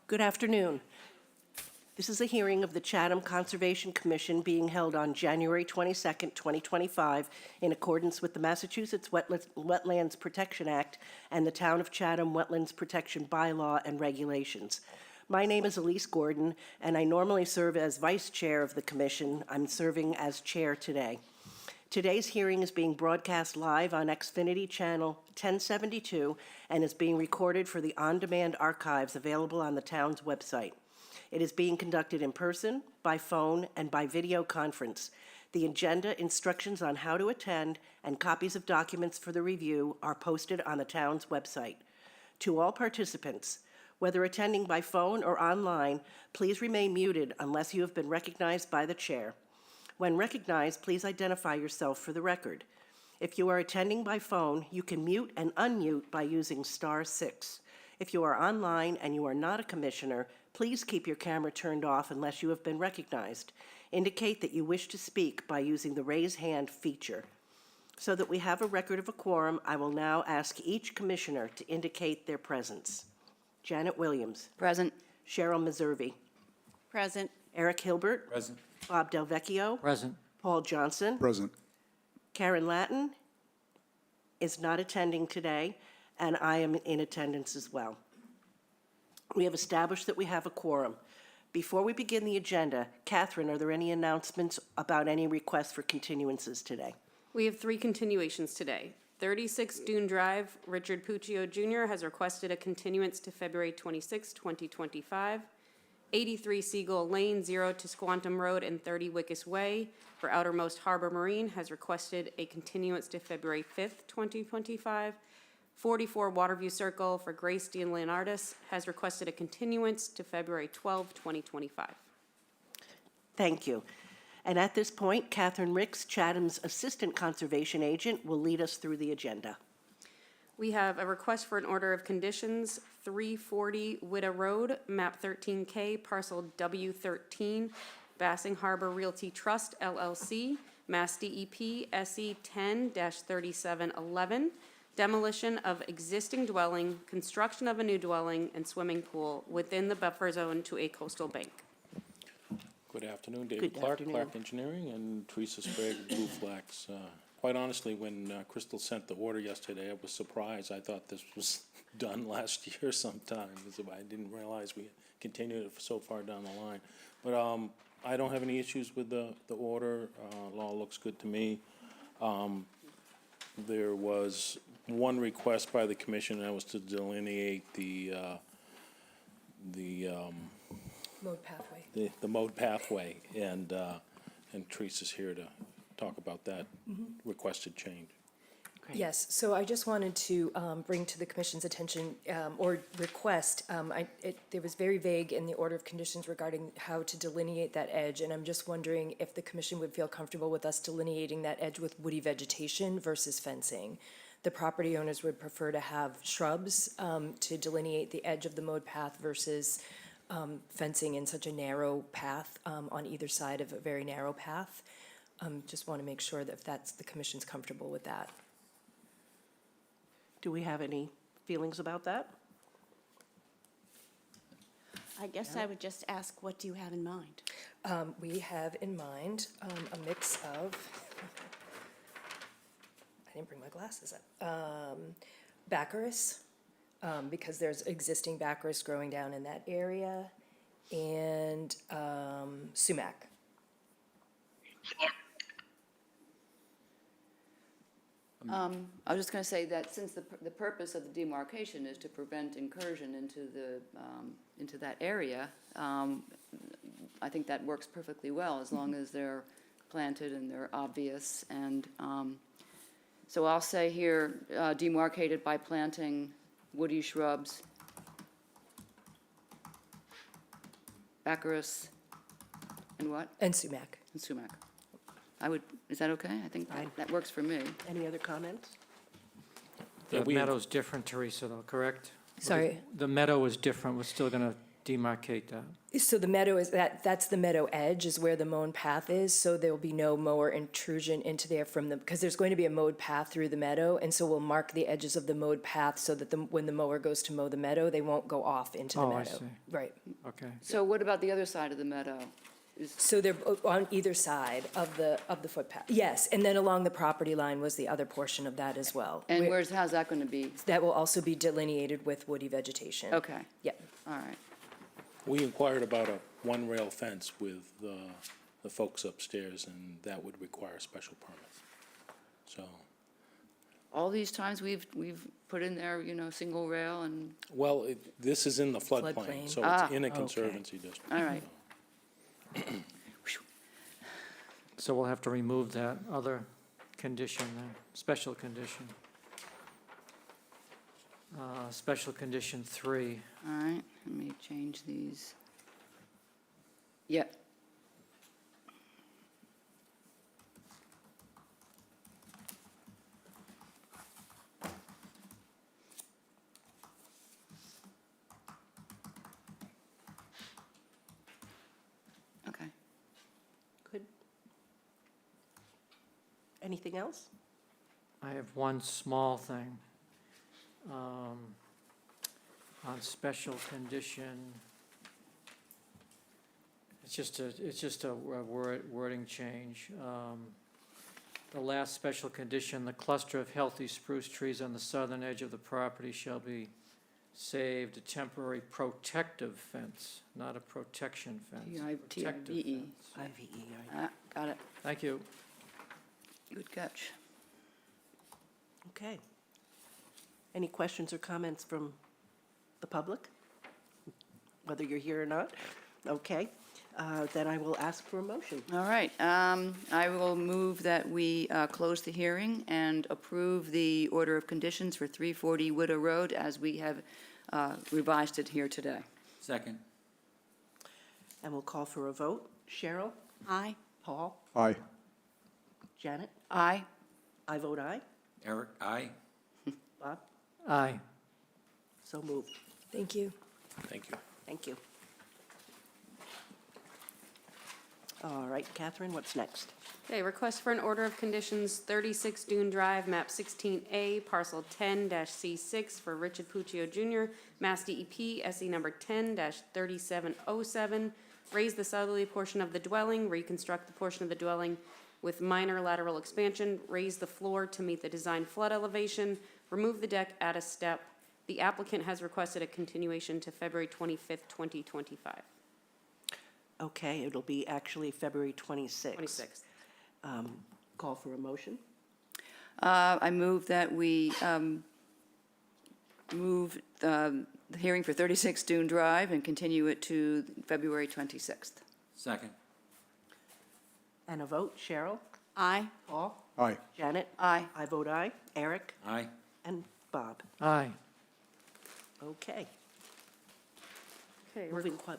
Good afternoon. This is a hearing of the Chatham Conservation Commission being held on January 22nd, 2025, in accordance with the Massachusetts Wetlands Protection Act and the Town of Chatham Wetlands Protection Bylaw and Regulations. My name is Elise Gordon, and I normally serve as vice chair of the commission. I'm serving as chair today. Today's hearing is being broadcast live on Xfinity Channel 1072 and is being recorded for the on-demand archives available on the town's website. It is being conducted in person, by phone, and by video conference. The agenda, instructions on how to attend, and copies of documents for the review are posted on the town's website. To all participants, whether attending by phone or online, please remain muted unless you have been recognized by the chair. When recognized, please identify yourself for the record. If you are attending by phone, you can mute and unmute by using *6. If you are online and you are not a commissioner, please keep your camera turned off unless you have been recognized. Indicate that you wish to speak by using the raise hand feature. So that we have a record of a quorum, I will now ask each commissioner to indicate their presence. Janet Williams. Present. Cheryl Meservey. Present. Eric Hilbert. Present. Bob Delvecchio. Present. Paul Johnson. Present. Karen Latin is not attending today, and I am in attendance as well. We have established that we have a quorum. Before we begin the agenda, Catherine, are there any announcements about any requests for continuances today? We have 3 continuations today. 36 Dune Drive, Richard Puccio Jr. has requested a continuance to February 26, 2025. 83 Seagull Lane, 0 to Squantum Road and 30 Wickus Way for Outermost Harbor Marine has requested a continuance to February 5th, 2025. 44 Waterview Circle for Grace Dean Leonardis has requested a continuance to February 12, 2025. Thank you. And at this point, Catherine Ricks, Chatham's Assistant Conservation Agent, will lead us through the agenda. We have a request for an order of conditions, 340 Witta Road, map 13K, parcel W13, Bassing Harbor Realty Trust, LLC, Mass DEP SE 10-3711, demolition of existing dwelling, construction of a new dwelling, and swimming pool within the buffer zone to a coastal bank. Good afternoon, David Good Clark, afternoon. Clark Engineering, and Teresa Sprague, Blue Flags. Quite honestly, when Crystal sent the order yesterday, I was surprised. I thought this was done last year sometime. I didn't realize we continued it so far down the line. But I don't have any issues with the order. Law looks good to me. There was one request by the commission, and that was to delineate the Mode pathway. the mode pathway, and Teresa's here to talk about that requested change. Great. Yes, so I just wanted to bring to the commission's attention, or request, it was very vague in the order of conditions regarding how to delineate that edge, and I'm just wondering if the commission would feel comfortable with us delineating that edge with woody vegetation versus fencing. The property owners would prefer to have shrubs to delineate the edge of the mode path versus fencing in such a narrow path on either side of a very narrow path. Just want to make sure that if that's, the commission's comfortable with that. Do we have any feelings about that? I guess I would just ask, what do you have in mind? We have in mind a mix of, I didn't bring my glasses up, Baccharis, because there's existing Baccharis growing down in that area, and sumac. I was just going to say that since the purpose of the demarcation is to prevent incursion into that area, I think that works perfectly well as long as they're planted and they're obvious. And so I'll say here, demarcated by planting woody shrubs, Baccharis, and what? And sumac. And sumac. Is that okay? I think that works for me. Any other comments? Yeah, The meadow's different, Teresa, though, correct? Sorry? The meadow is different. We're still going to demarcate that? So the meadow is, that's the meadow edge is where the mowed path is, so there will be no mower intrusion into there from the, because there's going to be a mowed path through the meadow, and so we'll mark the edges of the mowed path so that when the mower goes to mow the meadow, they won't go off into the Oh, I meadow. see. Right. Okay. So what about the other side of the meadow? So they're on either side of the footpath. Yes, and then along the property line was the other portion of that as well. And Where- how's that going to be? That will also be delineated with woody vegetation. Okay, Yep. all right. We inquired about a one-rail fence with the folks upstairs, and that would require special permits. So, All these times we've put in there, single rail and, well, this is in the Floodplain. floodplain, so Ah, it's in a okay. conservancy district. all right. So we'll have to remove that other condition then, special condition. Special condition 3. All right, let me change these. Yep. Okay. Good. Anything else? I have one small thing. On special condition, it's just a wording change. The last special condition, the cluster of healthy spruce trees on the southern edge of the property shall be saved, a temporary protective fence, not a protection fence. Protective T-I-V-E. fence. IVE, all right. Got it. Thank you. Good catch. Okay. Any questions or comments from the public? Whether you're here or not? Okay. Then I will ask for a motion. All right, I will move that we close the hearing and approve the order of conditions for 340 Widow Road as we have revised it here today. Second. And we'll call for a vote. Cheryl? Aye. Paul? Aye. Janet? Aye. I vote aye. Eric, aye. Bob? Aye. So moved. Thank you. Thank you. Thank you. All right, Catherine, what's next? Okay, request for an order of conditions, 36 Dune Drive, map 16A, parcel 10-C6 for Richard Puccio Jr., Mass DEP, SE number 10-3707. Raise the southerly portion of the dwelling, reconstruct the portion of the dwelling with minor lateral expansion, raise the floor to meet the design flood elevation, remove the deck, add a step. The applicant has requested a continuation to February 25th, 2025. Okay, it'll be actually February 26th. 26th. Call for a motion. I move that we move the hearing for 36 Dune Drive and continue it to February 26th. Second. And a vote. Cheryl? Aye. Paul? Aye. Janet? Aye. I vote aye. Eric? Aye. And Bob? Aye. Okay. Okay,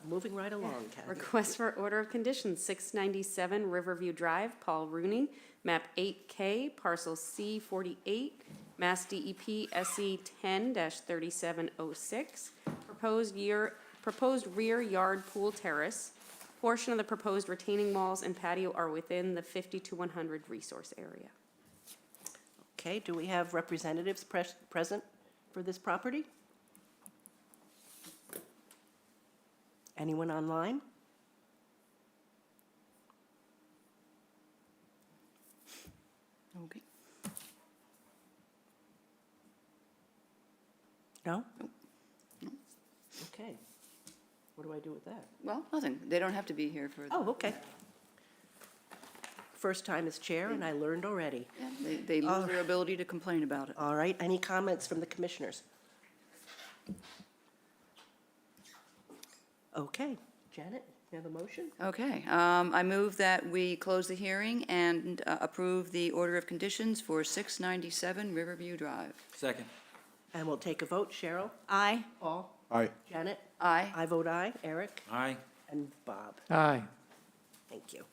Moving right along, Kathy. request for order of conditions, 697 Riverview Drive, Paul Rooney, map 8K, parcel C48, Mass DEP SE 10-3706, proposed rear yard pool terrace. Portion of the proposed retaining walls and patio are within the 50 to 100 resource area. Okay, do we have representatives present for this property? Anyone online? Okay. No? Okay. What do I do with that? Well, nothing. They don't have to be here for, Oh, okay. First time as chair, and I learned already. yeah, they lose their ability to complain about it. All right, any comments from the commissioners? Okay, Janet, you have a motion? Okay, I move that we close the hearing and approve the order of conditions for 697 Riverview Drive. Second. And we'll take a vote. Cheryl? Aye. Paul? Aye. Janet? Aye. I vote aye. Eric? Aye. And Bob? Aye. Thank you.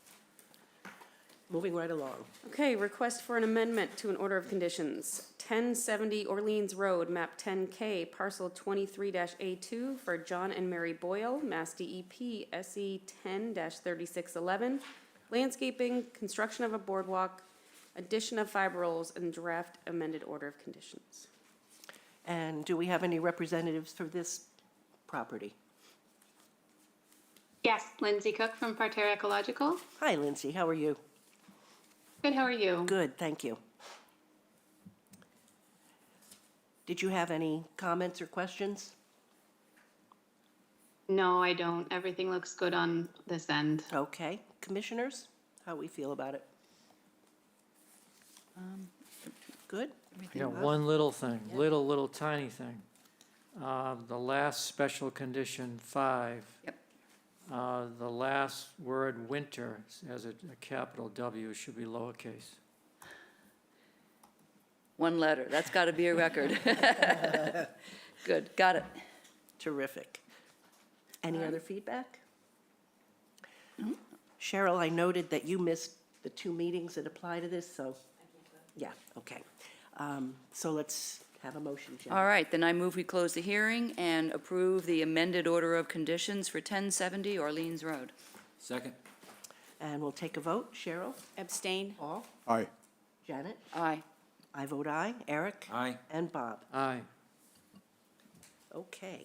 Moving right along. Okay, request for an amendment to an order of conditions. 1070 Orleans Road, map 10K, parcel 23-A2 for John and Mary Boyle, Mass DEP SE 10-3611. Landscaping, construction of a boardwalk, addition of fiber rolls, and draft amended order of conditions. And do we have any representatives for this property? Yes, Lindsay Cook from Parterre Ecological. Hi, Lindsay, how are you? Good, how are you? Good, thank you. Did you have any comments or questions? No, I don't. Everything looks good on this end. Okay, commissioners, how we feel about it? Good? I got one little thing, little tiny thing. The last special condition 5. Yep. The last word winter as a capital W should be lowercase. One letter, that's got to be a record. Good, got it. Terrific. Any other feedback? Cheryl, I noted that you missed the 2 meetings that apply to this, so. Yeah, okay. So let's have a motion, Jen. All right, then I move we close the hearing and approve the amended order of conditions for 1070 Orleans Road. Second. And we'll take a vote. Cheryl? Abstain? Paul? Aye. Janet? Aye. I vote aye. Eric? Aye. And Bob? Aye. Okay.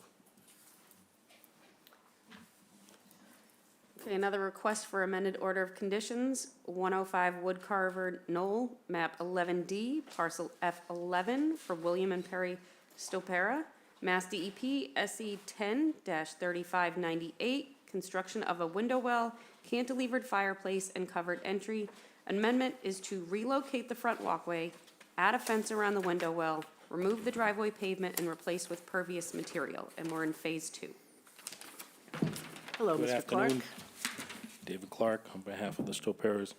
Okay, another request for amended order of conditions, 105 Woodcarver Knoll, map 11D, parcel F11 for William and Perry Stopera, Mass DEP SE 10-3598, construction of a window well, cantilevered fireplace, and covered entry. Amendment is to relocate the front walkway, add a fence around the window well, remove the driveway pavement, and replace with pervious material, and we're in phase 2. Hello, Good Mr. Clark. afternoon. David Clark on behalf of the Stoperas.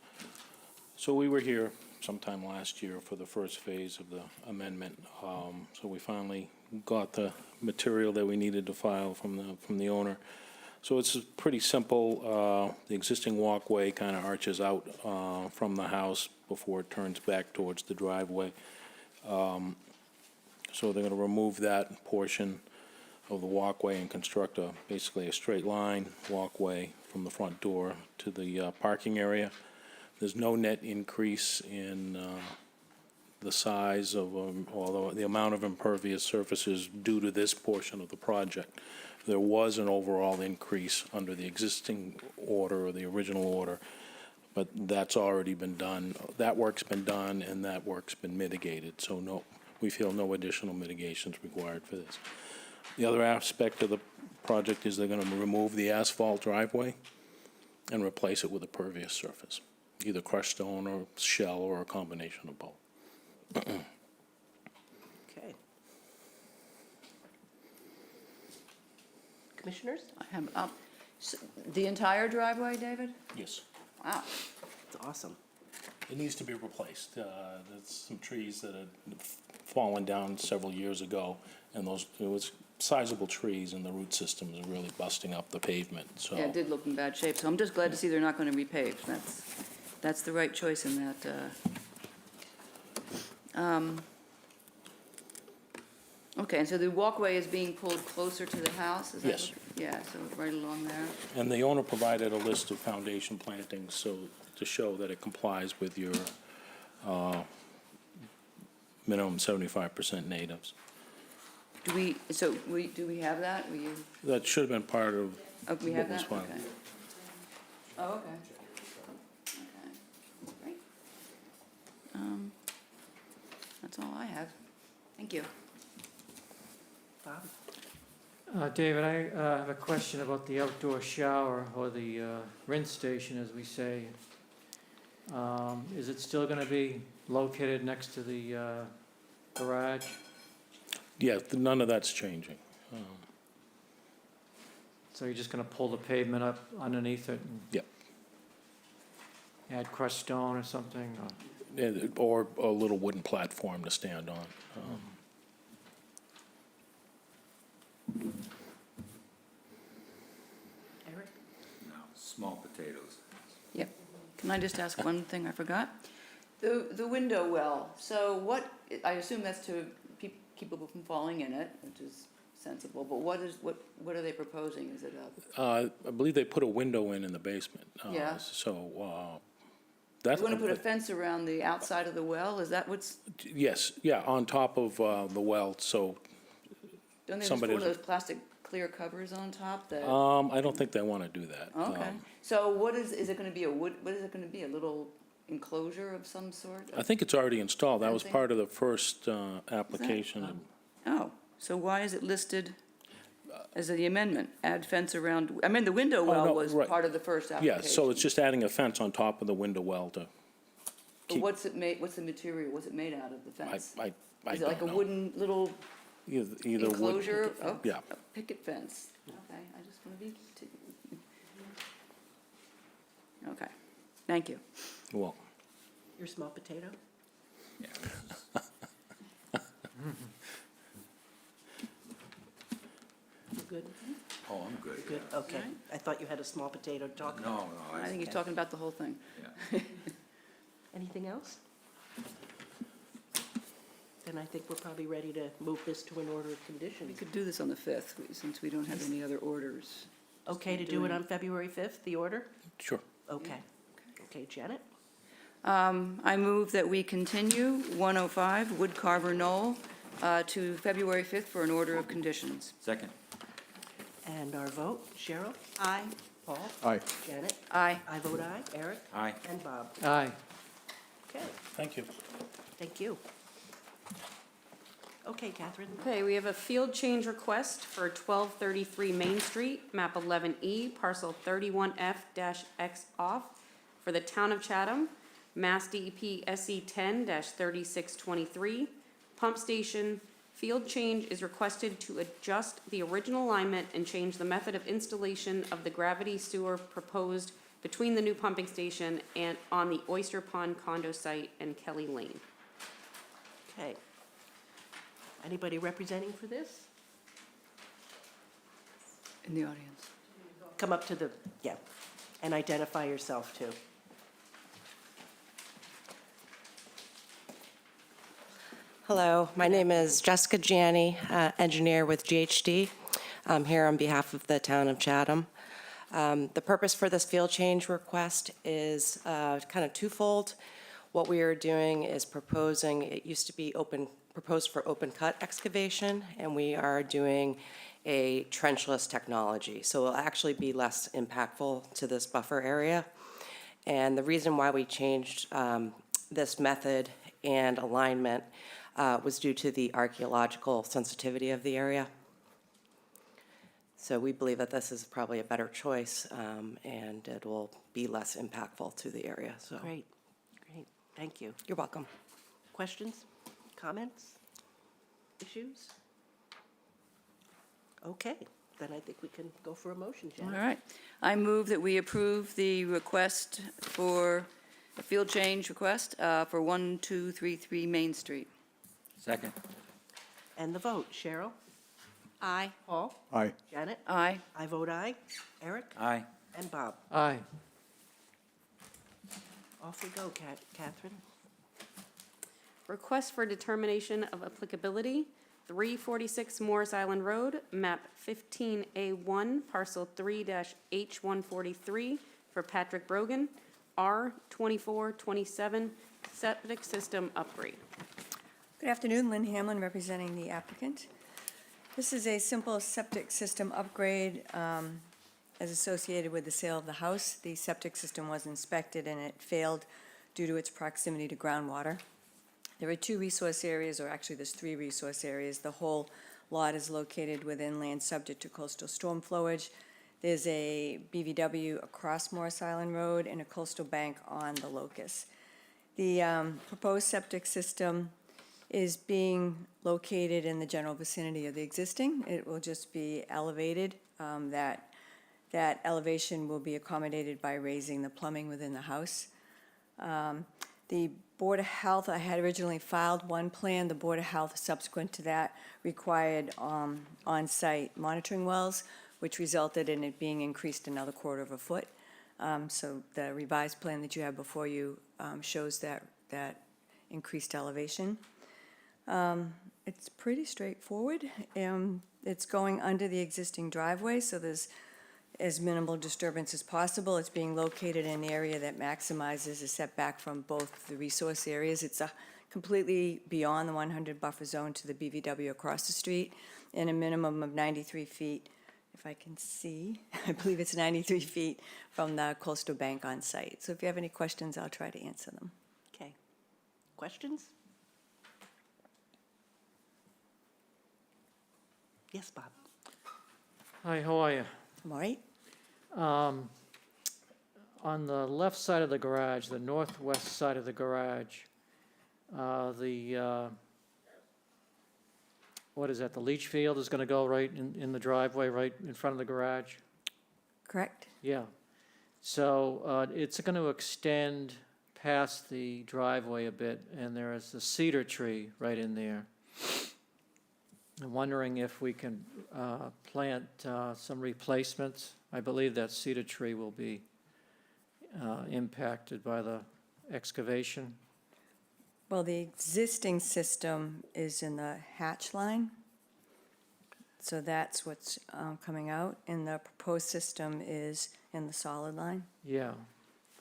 So we were here sometime last year for the first phase of the amendment. So we finally got the material that we needed to file from the owner. So it's pretty simple. The existing walkway kind of arches out from the house before it turns back towards the driveway. So they're going to remove that portion of the walkway and construct basically a straight line walkway from the front door to the parking area. There's no net increase in the size of, or the amount of impervious surfaces due to this portion of the project. There was an overall increase under the existing order, or the original order, but that's already been done. That work's been done, and that work's been mitigated, so no, we feel no additional mitigations required for this. The other aspect of the project is they're going to remove the asphalt driveway and replace it with a pervious surface, either crushed stone or shell or a combination of both. Okay. Commissioners? I have, the entire driveway, David? Yes. Wow. It's awesome. It needs to be replaced. There's some trees that had fallen down several years ago, and it was sizable trees, and the root system is really busting up the pavement, so. Yeah, it did look in bad shape, so I'm just glad to see they're not going to repave. That's the right choice in that. Okay, and so the walkway is being pulled closer to the house? Is that Yes. what- Yeah, so right along there. And the owner provided a list of foundation plantings, so to show that it complies with your minimum 75% natives. Do we have that? Will you, That should have been part of oh, we have what was that? filed. Okay. Oh, okay. Okay, great. That's all I have. Thank you. Bob? David, I have a question about the outdoor shower, or the rinse station, as we say. Is it still going to be located next to the garage? Yeah, none of that's changing. So you're just going to pull the pavement up underneath it and Yep. add crushed stone or something? Or a little wooden platform to stand on. Eric? No, small potatoes. Yep. Can I just ask one thing I forgot? The window well, so what, I assume that's to keep people from falling in it, which is sensible, but what are they proposing? Is it I believe they put a window in the basement. Yeah. So, that's. you want to put a fence around the outside of the well? Is that what's, Yes, yeah, on top of the well, so, don't they just put Somebody one of doesn't- those plastic clear covers on top that? I don't think they want to do that. Okay, so what is it gonna be, what is it gonna be, a little enclosure of some sort? I think it's already installed. That was Fencing? part of the first application. Oh, so why is it listed as the amendment? Add fence around, I mean, the window well no, was right. part of the first application. Yeah, so it's just adding a fence on top of the window well to, But keep- what's it made, what's the material, what's it made out of, the fence? I Is it like a don't know. wooden little Either wood. enclosure? Oh, Yeah. a picket fence. Okay, I just want to be. Okay, thank you. Well, Your small potato? You good? Oh, I'm good. Good, okay. I thought you had a small potato to talk about. No, I think he's talking about the whole thing. yeah. Anything else? Then I think we're probably ready to move this to an order of We conditions. could do this on the 5th, since we don't have any other orders. Okay to do it on February 5th, the order? sure. Okay. Okay, Janet? I move that we continue 105 Wood Carver Knoll to February 5th for an order of conditions. Second. And our vote, Cheryl? Aye. Paul? Aye. Janet? Aye. I vote aye. Eric? Aye. And Bob? Aye. Okay, Thank you. thank you. Okay, Catherine? Okay, we have a field change request for 1233 Main Street, map 11E, parcel 31F-X off for the town of Chatham, Mass DEP SE 10-3623. Pump station, field change is requested to adjust the original alignment and change the method of installation of the gravity sewer proposed between the new pumping station and on the Oyster Pond condo site and Kelly Lane. Okay. Anybody representing for this? In the audience. Come up to the, yeah, and identify yourself too. Hello, my name is Jessica Gianni, engineer with GHD. I'm here on behalf of the town of Chatham. The purpose for this field change request is kind of twofold. What we are doing is proposing, it used to be proposed for open cut excavation, and we are doing a trenchless technology. So it'll actually be less impactful to this buffer area. And the reason why we changed this method and alignment was due to the archaeological sensitivity of the area. So we believe that this is probably a better choice, and it will be less impactful to the area, so. Great, great, thank you. You're welcome. Questions, comments, issues? Okay, then I think we can go for a motion, All Janet. right. I move that we approve the request for, a field change request for 1233 Main Street. Second. And the vote, Cheryl? Aye. Paul? Aye. Janet? Aye. I vote aye. Eric? Aye. And Bob? Aye. Off we go, Catherine. Request for determination of applicability, 346 Morris Island Road, map 15A1, parcel 3-H143 for Patrick Brogan, R2427, septic system upgrade. Good afternoon, Lynn Hamlin representing the applicant. This is a simple septic system upgrade as associated with the sale of the house. The septic system was inspected and it failed due to its proximity to groundwater. There are two resource areas, or actually there's three resource areas. The whole lot is located within land subject to coastal storm flowage. There's a BVW across Morris Island Road and a coastal bank on the locus. The proposed septic system is being located in the general vicinity of the existing. It will just be elevated. That elevation will be accommodated by raising the plumbing within the house. The Board of Health, I had originally filed one plan. The Board of Health, subsequent to that, required on-site monitoring wells, which resulted in it being increased another 1/4 of a foot. So the revised plan that you have before you shows that increased elevation. It's pretty straightforward. It's going under the existing driveway, so there's as minimal disturbance as possible. It's being located in an area that maximizes a setback from both the resource areas. It's completely beyond the 100 buffer zone to the BVW across the street, and a minimum of 93 feet, if I can see, I believe it's 93 feet from the coastal bank on site. So if you have any questions, I'll try to answer them. Okay. Questions? Yes, Bob? Hi, how are you? Am I right? On the left side of the garage, the northwest side of the garage, what is that, the leach field is gonna go right in the driveway, right in front of the garage? Correct? Yeah. So it's gonna extend past the driveway a bit, and there is a cedar tree right in there. I'm wondering if we can plant some replacements. I believe that cedar tree will be impacted by the excavation. Well, the existing system is in the hatch line, so that's what's coming out, and the proposed system is in the solid line. Yeah,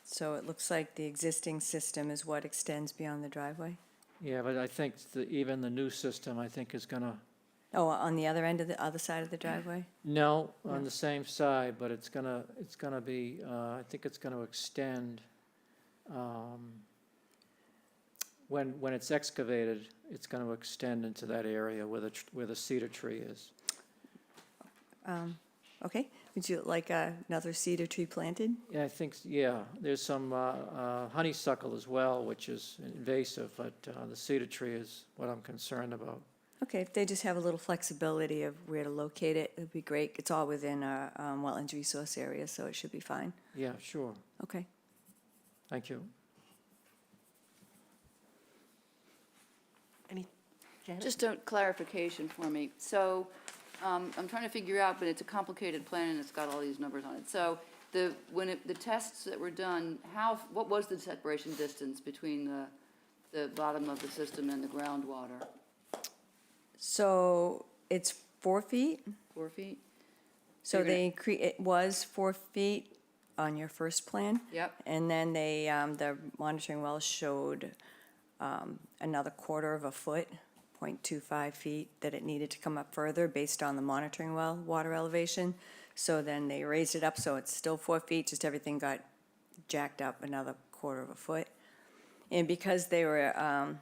So it looks like the existing system is what extends beyond the driveway. yeah, but I think even the new system, I think, is gonna, Oh, on the other end of the other side of the driveway? no, on the same side, but it's gonna be, I think it's gonna extend, when it's excavated, it's gonna extend into that area where the cedar tree is. Okay, would you like another cedar tree planted? Yeah, I think, yeah, there's some honeysuckle as well, which is invasive, but the cedar tree is what I'm concerned about. Okay, if they just have a little flexibility of where to locate it, it'd be great. It's all within our wetlands resource area, so it should be fine. Yeah, sure, Okay. thank you. Any, Janet? Just a clarification for me. So, I'm trying to figure out, but it's a complicated plan and it's got all these numbers on it. So, the tests that were done, what was the separation distance between the bottom of the system and the groundwater? So it's 4 feet? 4 feet? So You're gonna- it was 4 feet on your first plan? Yep. And then the monitoring well showed another quarter of a foot, 0.25 feet, that it needed to come up further based on the monitoring well water elevation. So then they raised it up, so it's still 4 feet, just everything got jacked up another quarter of a foot. And because they were,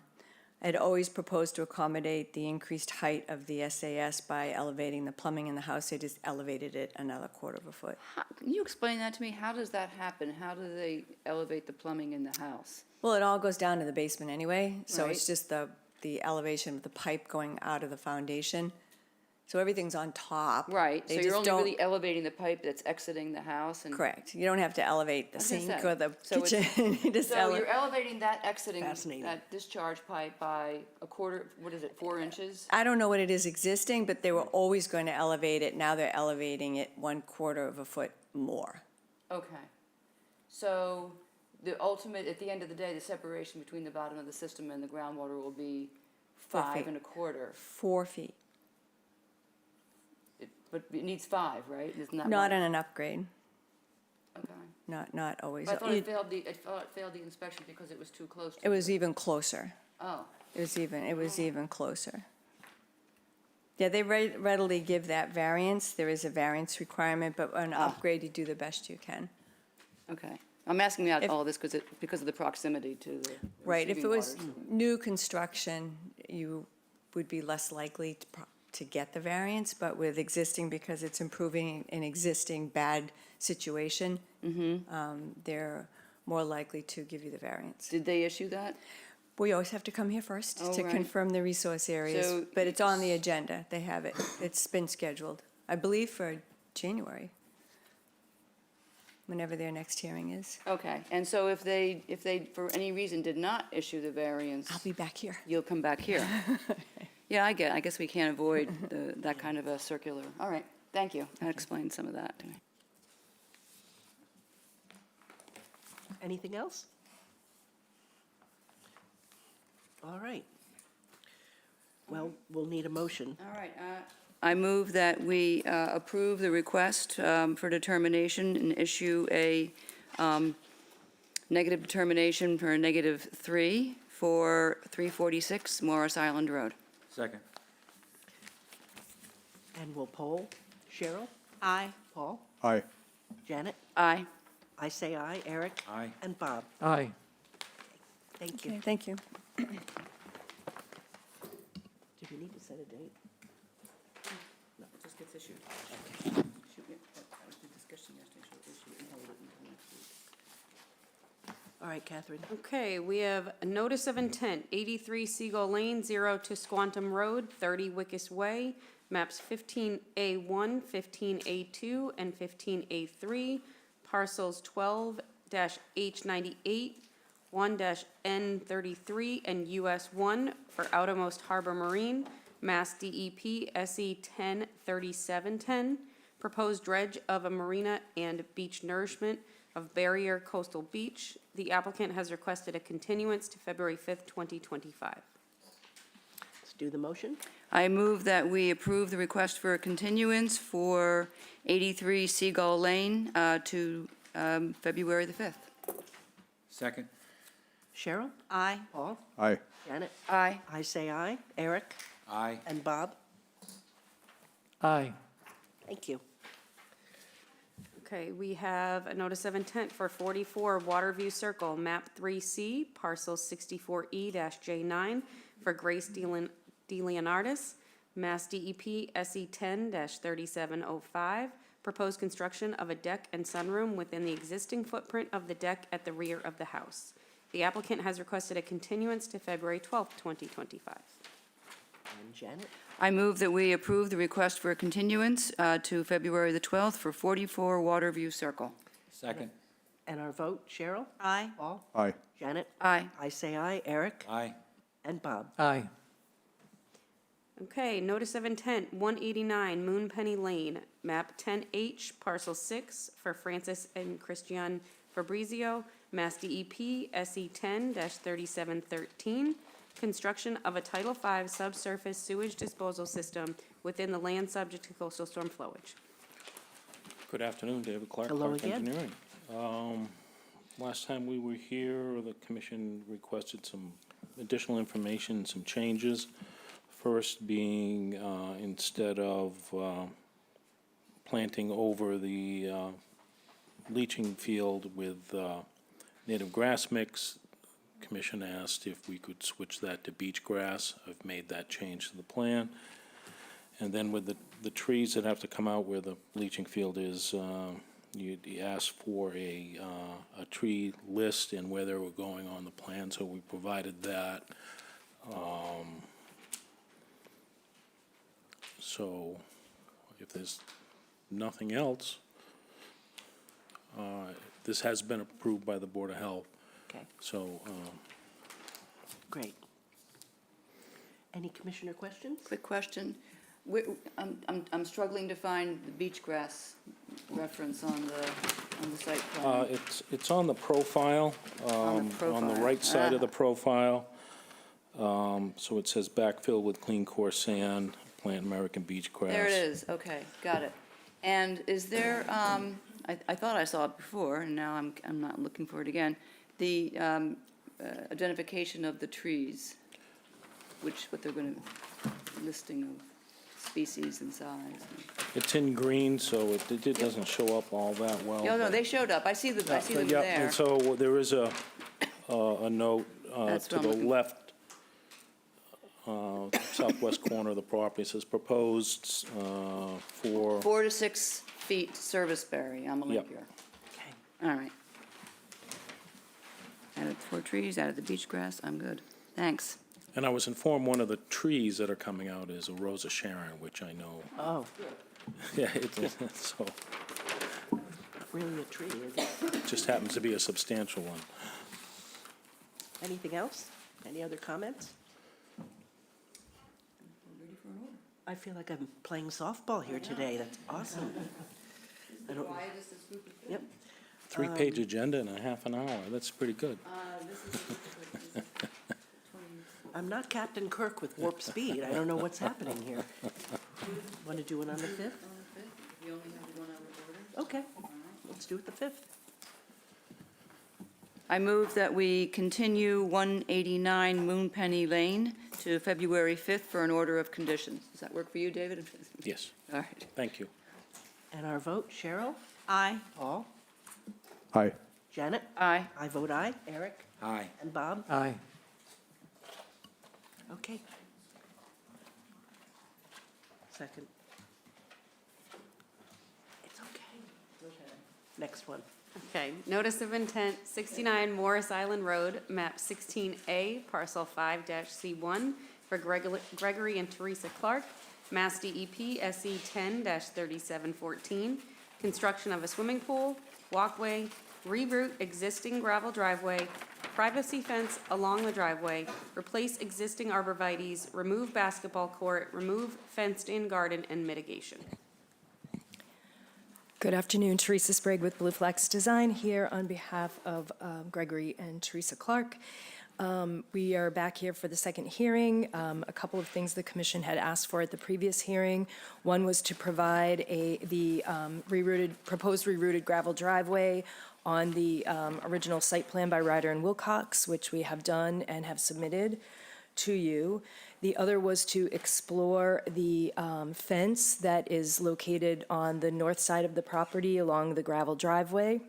I'd always proposed to accommodate the increased height of the SAS by elevating the plumbing in the house, they just elevated it another quarter of a foot. Can you explain that to me? How does that happen? How do they elevate the plumbing in the house? Well, it all goes down to the basement anyway, so it's Right. just the elevation of the pipe going out of the foundation. So everything's on top. Right, so They you're just only don't- really elevating the pipe that's exiting the house and. Correct. You don't have to elevate the I was gonna sink say, or the so it's- kitchen. You just So you're elevating that exiting, Fascinating. that discharge pipe by a quarter, what is it, 4 inches? I don't know what it is existing, but they were always going to elevate it. Now they're elevating it 1/4 of a foot more. Okay. So the ultimate, at the end of the day, the separation between the bottom of the system and the groundwater will be 4 5 feet. and a quarter. 4 feet. But it needs 5, right? Isn't that Not right? on an upgrade. Okay. Not always. But I thought it failed the inspection because it was too close to. It was even closer. Oh, It was even closer. Yeah, they readily give that variance. There is a variance requirement, but on an upgrade, you do the best you can. okay. I'm asking about If- all this because of the proximity to the Right, if it receiving was waters. new construction, you would be less likely to get the variance, but with existing, because it's improving an existing bad situation, they're more likely to give you the variance. Did they issue that? We always have to come here first Oh, to right. confirm the resource areas, So- but it's on the agenda. They have it. It's been scheduled, I believe, for January, whenever their next hearing is. Okay, and so if they, for any reason, did not issue the variance, I'll be back here. you'll come back here? Yeah, I guess we can't avoid that kind of a circular. All right, thank you. That explains some of that to me. Anything else? All right. Well, we'll need a motion. All right, I move that we approve the request for determination and issue a negative determination for a -3 for 346 Morris Island Road. Second. And we'll poll. Cheryl? Aye. Paul? Aye. Janet? Aye. I say aye. Eric? Aye. And Bob? Aye. Thank you. Okay, thank you. Do we need to set a date? No, it just gets issued. That was the discussion yesterday, so issue and hold it until next week. All right, Catherine. Okay, we have a notice of intent, 83 Seagull Lane, 0 to Squantum Road, 30 Wickus Way, maps 15A1, 15A2, and 15A3, parcels 12-H98, 1-N33, and US 1 for Outermost Harbor Marine, Mass DEP SE 103710, proposed dredge of a marina and beach nourishment of Barrier Coastal Beach. The applicant has requested a continuance to February 5th, 2025. Let's do the motion. I move that we approve the request for a continuance for 83 Seagull Lane to February the 5th. Second. Cheryl? Aye. Paul? Aye. Janet? Aye. I say aye. Eric? Aye. And Bob? Aye. Thank you. Okay, we have a notice of intent for 44 Waterview Circle, map 3C, parcel 64E-J9 for Grace DeLeonardis, Mass DEP SE 10-3705, proposed construction of a deck and sunroom within the existing footprint of the deck at the rear of the house. The applicant has requested a continuance to February 12th, 2025. And Janet? I move that we approve the request for a continuance to February the 12th for 44 Waterview Circle. Second. And our vote, Cheryl? Aye. Paul? Aye. Janet? Aye. I say aye. Eric? Aye. And Bob? Aye. Okay, notice of intent, 189 Moonpenny Lane, map 10H, parcel 6 for Francis and Christian Fabrizio, Mass DEP SE 10-3713, construction of a Title V subsurface sewage disposal system within the land subject to coastal storm flowage. Good afternoon, David Clark, Hello Clark again. Engineering. Last time we were here, the commission requested some additional information, some changes. First being, instead of planting over the leaching field with native grass mix, commission asked if we could switch that to beach grass. I've made that change to the plan. And then with the trees that have to come out where the leaching field is, you asked for a tree list and where they were going on the plan, so we provided that. So if there's nothing else, this has been approved by the Board of Health, Okay, so great. Any commissioner questions? Quick question. I'm struggling to find the beach grass reference on the site plan. it's on the profile, On the on the profile. right side of the profile. So it says backfill with clean coarse sand, plant American beach grass. There it is, okay, got it. And is there, I thought I saw it before, and now I'm not looking for it again, the identification of the trees, what they're gonna, listing of species and size. It's in green, so it doesn't show up all that well. No, but- they showed up, I see them Yeah, there. and so there is a note That's to what the I'm looking- left, southwest corner of the property. It says proposed for, 4 to 6 feet serviceberry, I'm a Yep. leap year. Okay, All right. Added 4 trees, added the beach grass, I'm good. Thanks. and I was informed one of the trees that are coming out is a Rosa Sharon, which I know, oh, yeah, so not really a tree, is it? it just happens to be a substantial one. Anything else? Any other comments? I feel like I'm playing softball here today. That's awesome. I don't- Yep. Three-page agenda in a half an hour, that's pretty good. I'm not Captain Kirk with warp speed. I don't know what's happening here. Want to do it on the 5th? You only have one hour order? Okay, let's do it the 5th. I move that we continue 189 Moonpenny Lane to February 5th for an order of conditions. Does that work for you, David? Yes, All right. thank you. And our vote, Cheryl? Aye. Paul? Aye. Janet? Aye. I vote aye. Eric? Aye. And Bob? Aye. Okay. Second. It's okay. Next one. Okay, notice of intent, 69 Morris Island Road, map 16A, parcel 5-C1, for Gregory and Teresa Clark, Mass DEP SE 10-3714, construction of a swimming pool, walkway, reroute existing gravel driveway, privacy fence along the driveway, replace existing arborvitae's, remove basketball court, remove fenced-in garden, and mitigation. Good afternoon, Teresa Sprague with Blue Flax Design here on behalf of Gregory and Teresa Clark. We are back here for the second hearing. A couple of things the commission had asked for at the previous hearing. One was to provide the proposed rerouted gravel driveway on the original site plan by Ryder and Wilcox, which we have done and have submitted to you. The other was to explore the fence that is located on the north side of the property along the gravel driveway.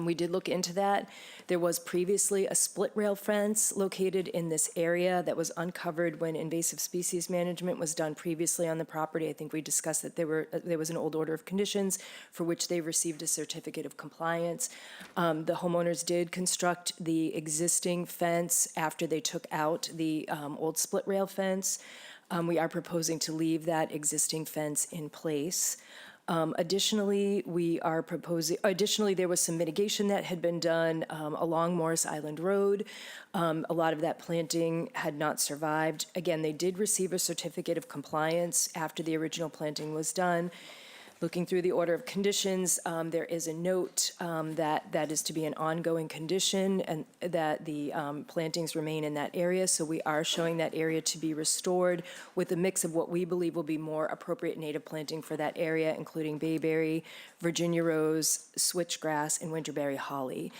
We did look into that. There was previously a split rail fence located in this area that was uncovered when invasive species management was done previously on the property. I think we discussed that there was an old order of conditions for which they received a certificate of compliance. The homeowners did construct the existing fence after they took out the old split rail fence. We are proposing to leave that existing fence in place. Additionally, there was some mitigation that had been done along Morris Island Road. A lot of that planting had not survived. Again, they did receive a certificate of compliance after the original planting was done. Looking through the order of conditions, there is a note that is to be an ongoing condition and that the plantings remain in that area. So we are showing that area to be restored with a mix of what we believe will be more appropriate native planting for that area, including bayberry, Virginia rose, switchgrass, and winterberry holly.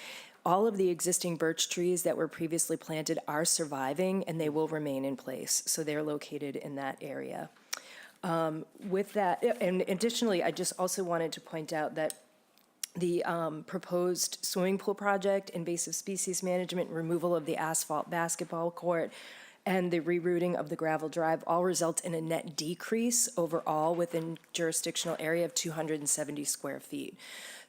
All of the existing birch trees that were previously planted are surviving and they will remain in place. So they're located in that area. With that, and additionally, I just also wanted to point out that the proposed swimming pool project, invasive species management, removal of the asphalt basketball court, and the rerouting of the gravel drive all result in a net decrease overall within jurisdictional area of 270 square feet.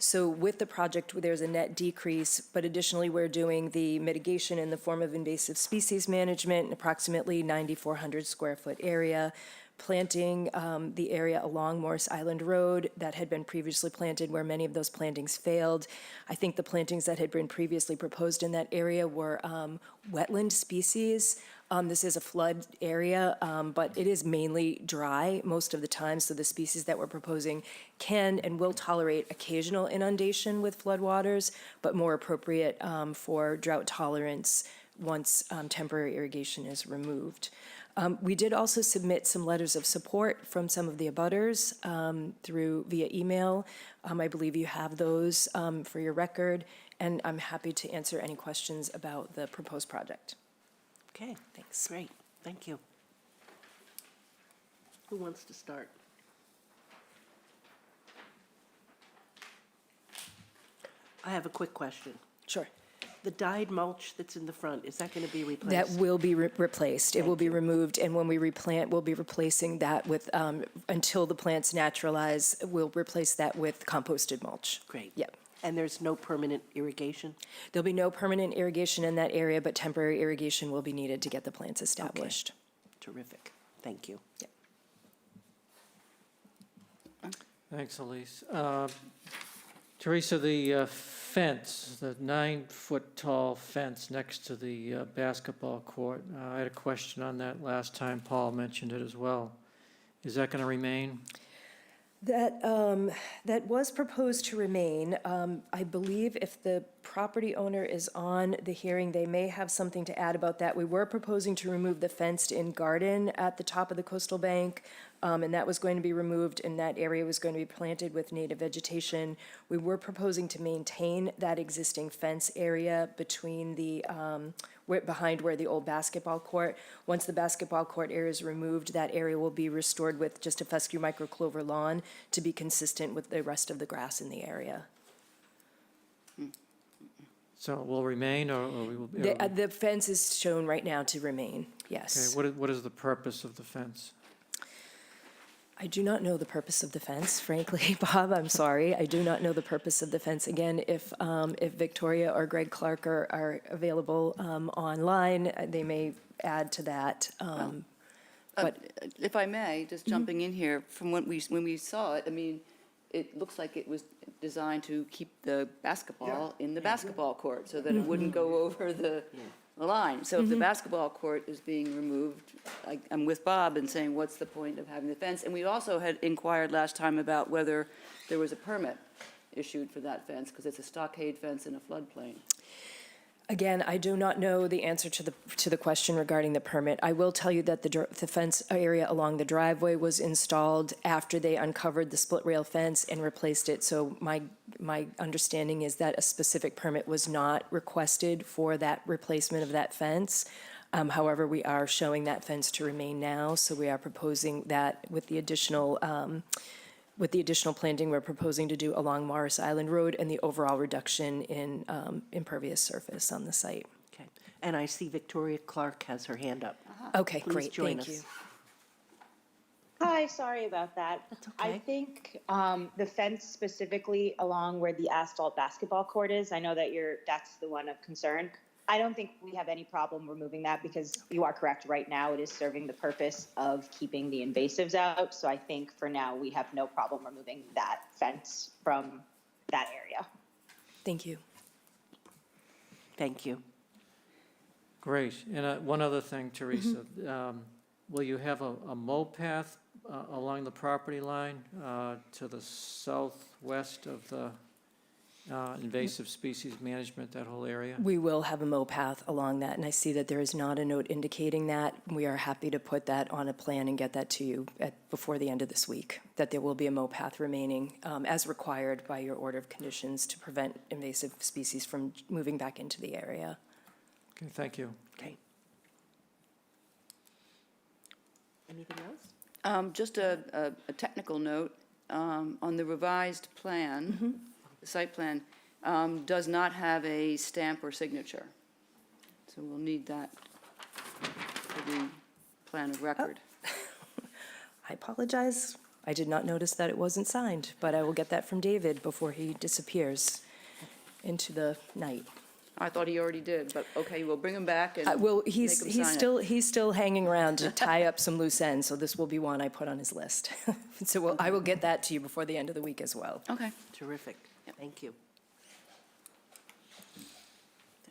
So with the project, there's a net decrease, but additionally, we're doing the mitigation in the form of invasive species management, in approximately 9,400 square foot area, planting the area along Morris Island Road that had been previously planted where many of those plantings failed. I think the plantings that had been previously proposed in that area were wetland species. This is a flood area, but it is mainly dry most of the time, so the species that we're proposing can and will tolerate occasional inundation with floodwaters, but more appropriate for drought tolerance once temporary irrigation is removed. We did also submit some letters of support from some of the abutters via email. I believe you have those for your record, and I'm happy to answer any questions about the proposed project. Okay, thanks. Great, thank you. Who wants to start? I have a quick question. Sure. The dyed mulch that's in the front, is that going to be replaced? That will be replaced. It will be removed, and when we replant, we'll be replacing that with, until the plants naturalize, we'll replace that with composted mulch. Great. Yep. And there's no permanent irrigation? There'll be no permanent irrigation in that area, but temporary irrigation will be needed to get the plants established. Terrific, thank you. Thanks, Elise. Teresa, the fence, the 9-foot-tall fence next to the basketball court, I had a question on that last time. Paul mentioned it as well. Is that going to remain? That was proposed to remain. I believe if the property owner is on the hearing, they may have something to add about that. We were proposing to remove the fenced-in garden at the top of the coastal bank, and that was going to be removed, and that area was going to be planted with native vegetation. We were proposing to maintain that existing fence area between the, behind where the old basketball court. Once the basketball court area is removed, that area will be restored with just a fescue microclover lawn to be consistent with the rest of the grass in the area. So it will remain, or we will? The fence is shown right now to remain, Okay, yes. what is the purpose of the fence? I do not know the purpose of the fence, frankly, Bob, I'm sorry. I do not know the purpose of the fence. Again, if Victoria or Greg Clark are available online, they may add to that. But If I may, just jumping in here, from when we saw it, I mean, it looks like it was designed to keep the basketball in the basketball court, so that it wouldn't go over the line. So if the basketball court is being removed, I'm with Bob in saying, what's the point of having the fence? And we also had inquired last time about whether there was a permit issued for that fence, because it's a stockade fence in a floodplain. again, I do not know the answer to the question regarding the permit. I will tell you that the fence area along the driveway was installed after they uncovered the split rail fence and replaced it. So my understanding is that a specific permit was not requested for that replacement of that fence. However, we are showing that fence to remain now, so we are proposing that with the additional planting we're proposing to do along Morris Island Road and the overall reduction in impervious surface on the site. Okay. And I see Victoria Clark has her hand up. Okay, Please great, join thank you. us. Hi, sorry about that. That's okay. I think the fence specifically along where the asphalt basketball court is, I know that that's the one of concern. I don't think we have any problem removing that because you are correct. Right now, it is serving the purpose of keeping the invasives out. So I think for now, we have no problem removing that fence from that area. Thank you. Thank you. Great. And one other thing, Teresa, will you have a mow path along the property line to the southwest of the invasive species management, that whole area? We will have a mow path along that, and I see that there is not a note indicating that. We are happy to put that on a plan and get that to you before the end of this week, that there will be a mow path remaining as required by your order of conditions to prevent invasive species from moving back into the area. Okay, thank you. Okay. Anything else? Just a technical note, on the revised plan, the site plan does not have a stamp or signature. So we'll need that for the plan of record. I apologize. I did not notice that it wasn't signed, but I will get that from David before he disappears into the night. I thought he already did, but okay, we'll bring him back and Well, make he's him sign it. still hanging around to tie up some loose ends, so this will be one I put on his list. So I will get that to you before the end of the week as well. Okay. Terrific. Thank you.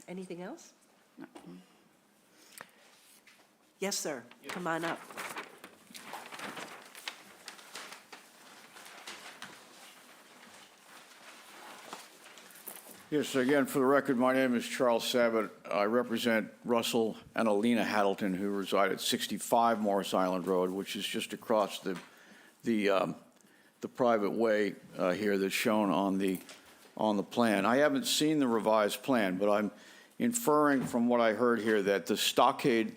Anything else? Yes, sir. Come on up. Yes, again, for the record, my name is Charles Sabat. I represent Russell and Alina Haddleton, who reside at 65 Morris Island Road, which is just across the private way here that's shown on the plan. I haven't seen the revised plan, but I'm inferring from what I heard here that the stockade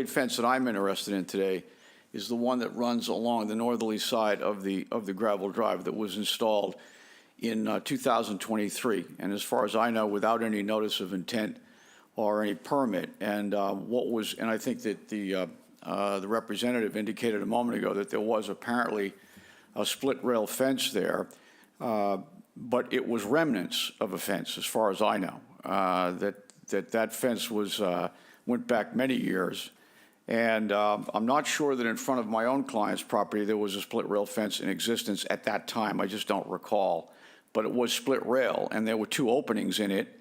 fence that I'm interested in today is the one that runs along the northerly side of the gravel drive that was installed in 2023, and as far as I know, without any notice of intent or any permit. And I think that the representative indicated a moment ago that there was apparently a split rail fence there, but it was remnants of a fence, as far as I know. That fence went back many years, and I'm not sure that in front of my own client's property there was a split rail fence in existence at that time. I just don't recall. But it was split rail, and there were two openings in it.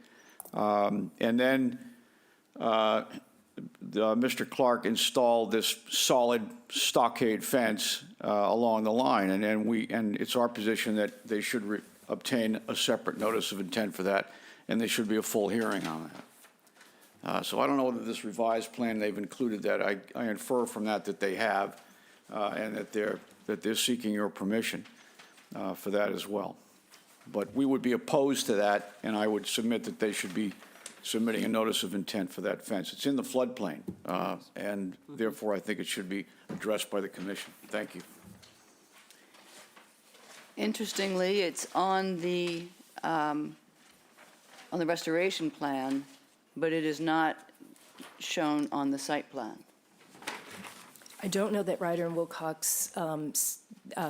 And then Mr. Clark installed this solid stockade fence along the line, and it's our position that they should obtain a separate notice of intent for that, and there should be a full hearing on that. So I don't know whether this revised plan, they've included that. I infer from that that they have, and that they're seeking your permission for that as well. But we would be opposed to that, and I would submit that they should be submitting a notice of intent for that fence. It's in the floodplain, and therefore I think it should be addressed by the commission. Thank you. Interestingly, it's on the restoration plan, but it is not shown on the site plan. I don't know that Ryder and Wilcox